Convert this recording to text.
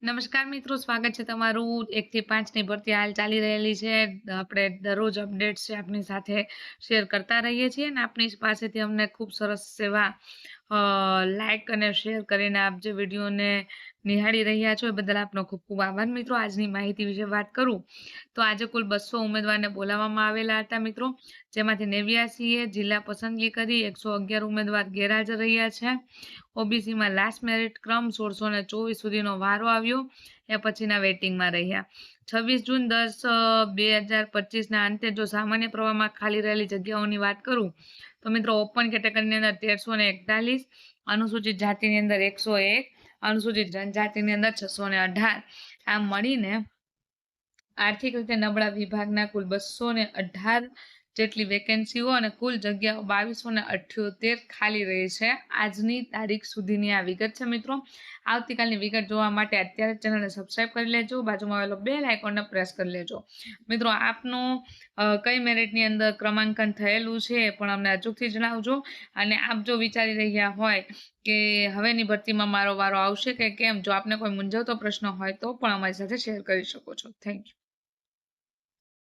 નમસ્કાર મિત્રો, સ્વાગત છે તમારું 1 થી 5 ની ભરતી હાલ ચાલી રહેલી છે. આપણે દરરોજ અપડેટ્સ છે આપની સાથે શેર કરતા રહીએ છીએ અને આપની પાસેથી અમને ખૂબ સરસ સેવા લાઈક અને શેર કરીને આપ જે વિડીયોને નિહાળી રહ્યા છો એ બદલ આપનો ખૂબ ખૂબ આભાર. મિત્રો, આજની માહિતી વિશે વાત કરું તો આજે કુલ 200 ઉમેદવારને બોલાવવામાં આવેલા હતા મિત્રો, જેમાંથી 89એ જિલ્લા પસંદગી કરી 111 ઉમેદવાર ગેરહાજર રહ્યા છે. ઓબીસીમાં લાસ્ટ મેરિટ ક્રમ 1624 સુધીનો વારો આવ્યો, એ પછીના વેઇટિંગમાં રહ્યા. 26 જૂન 2025ના અંતે જો સામાન્ય પ્રવાહમાં ખાલી રહેલી જગ્યાઓની વાત કરું તો મિત્રો ઓપન કેટેગરીની અંદર 1341, અનુસૂચિત જાતિની અંદર 101, અનુસૂચિત જનજાતિની અંદર 618, આમ મળીને આર્થિક રીતે નબળા વિભાગના કુલ 218 જેટલી વેકેન્સીઓ અને કુલ જગ્યાઓ 2278 ખાલી રહી છે. આજની તારીખ સુધીની આ વિગત છે મિત્રો. આવતીકાલની વિગત જોવા માટે અત્યારે ચેનલને સબસ્ક્રાઇબ કરી લેજો, બાજુમાં આવેલો બેલ આઇકોનને પ્રેસ કરી લેજો. મિત્રો, આપનું કઈ મેરિટની અંદર ક્રમાંકન થયેલું છે પણ અમને અચૂકથી જણાવજો. અને આપ જો વિચારી રહ્યા હોય કે હવેની ભરતીમાં મારો વારો આવશે કે કેમ, જો આપને કોઈ મૂંઝવતો પ્રશ્ન હોય તો પણ અમારી સાથે શેર કરી શકો છો. Thank you.